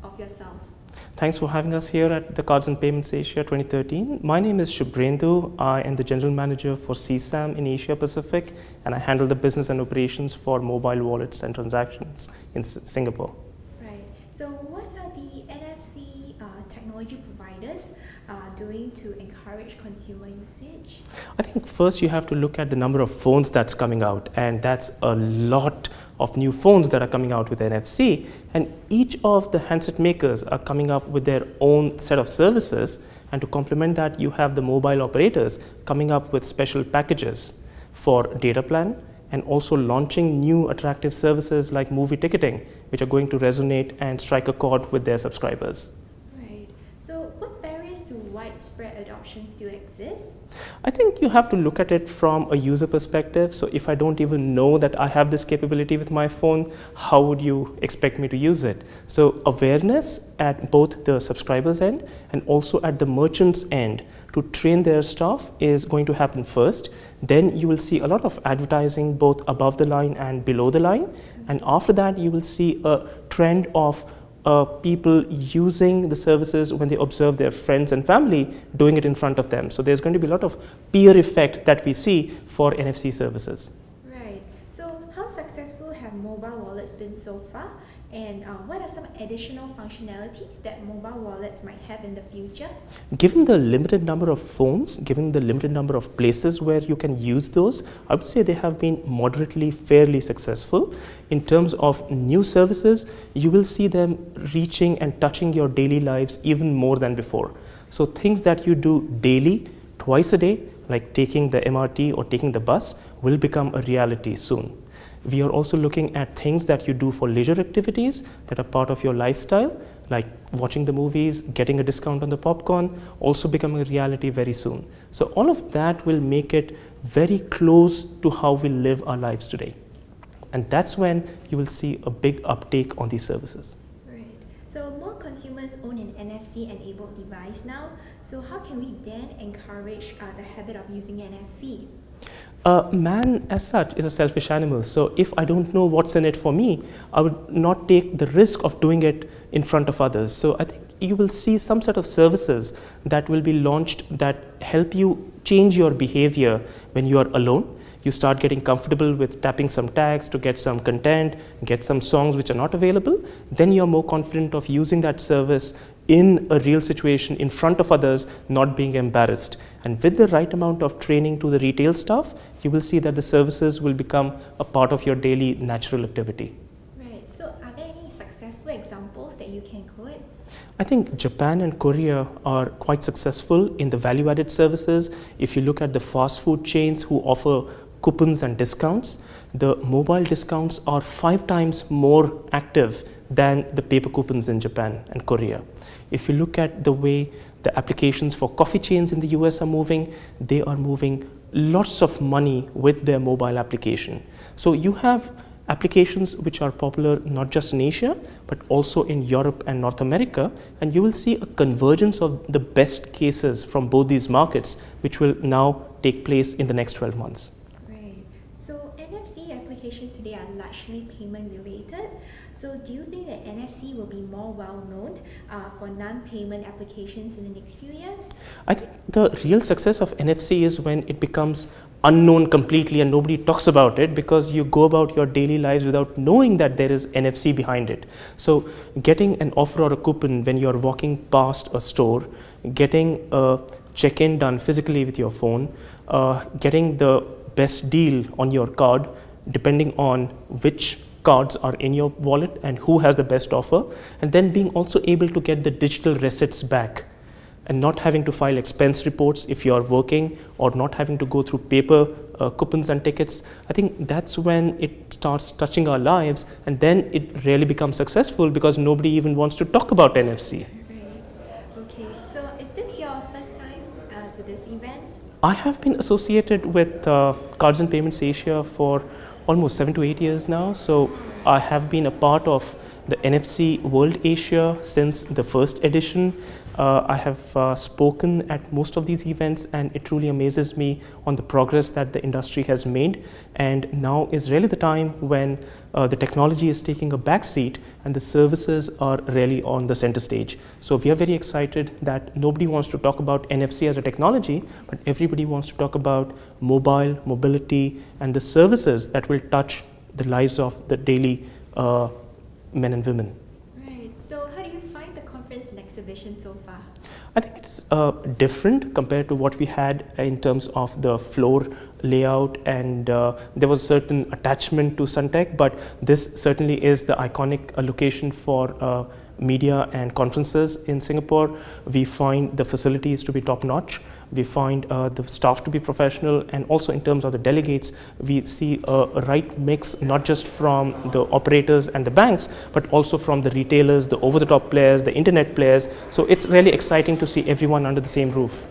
of yourself. Thanks for having us here at the Cards and Payments Asia 2013. My name is Shubhrendu. I am the General Manager for CSAM in Asia Pacific, and I handle the business and operations for mobile wallets and transactions in Singapore. Right. So what are the NFC technology providers doing to encourage consumer usage? I think first you have to look at the number of phones that's coming out, and that's a lot of new phones that are coming out with NFC, and each of the handset makers are coming up with their own set of services, and to complement that you have the mobile operators coming up with special packages for data plan and also launching new attractive services like movie ticketing, which are going to resonate and strike a chord with their subscribers. Right. So what barriers to widespread adoption still exist? I think you have to look at it from a user perspective. So if I don't even know that I have this capability with my phone, how would you expect me to use it? So awareness at both the subscribers end and also at the merchants end to train their staff is going to happen first. Then you will see a lot of advertising both above the line and below the line. And after that, you will see a trend of people using the services when they observe their friends and family doing it in front of them. So there's going to be a lot of peer effect that we see for NFC services. Right. So how successful have mobile wallets been so far? And what are some additional functionalities that mobile wallets might have in the future? Given the limited number of phones, given the limited number of places where you can use those, I would say they have been moderately fairly successful. In terms of new services, you will see them reaching and touching your daily lives even more than before. So things that you do daily, twice a day, like taking the MRT or taking the bus, will become a reality soon. We are also looking at things that you do for leisure activities that are part of your lifestyle, like watching the movies, getting a discount on the popcorn, also becoming a reality very soon. So all of that will make it very close to how we live our lives today. And that's when you will see a big uptake on these services. Right. So more consumers own an NFC-enabled device now. So how can we then encourage the habit of using NFC? Man as such is a selfish animal, so if I don't know what's in it for me, I would not take the risk of doing it in front of others. So I think you will see some sort of services that will be launched that help you change your behavior when you are alone. You start getting comfortable with tapping some tags to get some content, get some songs which are not available. Then you're more confident of using that service in a real situation in front of others, not being embarrassed. And with the right amount of training to the retail staff, you will see that the services will become a part of your daily natural activity. Right. So are there any successful examples that you can quote? I think Japan and Korea are quite successful in the value-added services. If you look at the fast food chains who offer coupons and discounts, the mobile discounts are 5 times more active than the paper coupons in Japan and Korea. If you look at the way the applications for coffee chains in the US are moving, they are moving lots of money with their mobile application. So you have applications which are popular not just in Asia, but also in Europe and North America, and you will see a convergence of the best cases from both these markets, which will now take place in the next 12 months. So NFC applications today are largely payment related. So do you think that NFC will be more well known for non-payment applications in the next few years? I think the real success of NFC is when it becomes unknown completely and nobody talks about it, because you go about your daily lives without knowing that there is NFC behind it. So getting an offer or a coupon when you're walking past a store, getting a check-in done physically with your phone, getting the best deal on your card depending on which cards are in your wallet and who has the best offer, and then being also able to get the digital receipts back and not having to file expense reports if you are working, or not having to go through paper coupons and tickets. I think that's when it starts touching our lives, and then it really becomes successful because nobody even wants to talk about NFC. Okay, so is this your first time to this event? I have been associated with Cards and Payments Asia for almost 7 to 8 years now. So I have been a part of the NFC World Asia since the first edition. I have spoken at most of these events, and it truly amazes me on the progress that the industry has made. And now is really the time when the technology is taking a back seat and the services are really on the center stage. So we are very excited that nobody wants to talk about NFC as a technology, but everybody wants to talk about mobile, mobility, and the services that will touch the lives of the daily men and women. Right. So how do you find the conference and exhibition so far? I think it's different compared to what we had in terms of the floor layout, and there was certain attachment to Suntec, but this certainly is the iconic location for media and conferences in Singapore. We find the facilities to be top notch. We find the staff to be professional, and also in terms of the delegates, we see a right mix, not just from the operators and the banks, but also from the retailers, the over-the-top players, the internet players. So it's really exciting to see everyone under the same roof.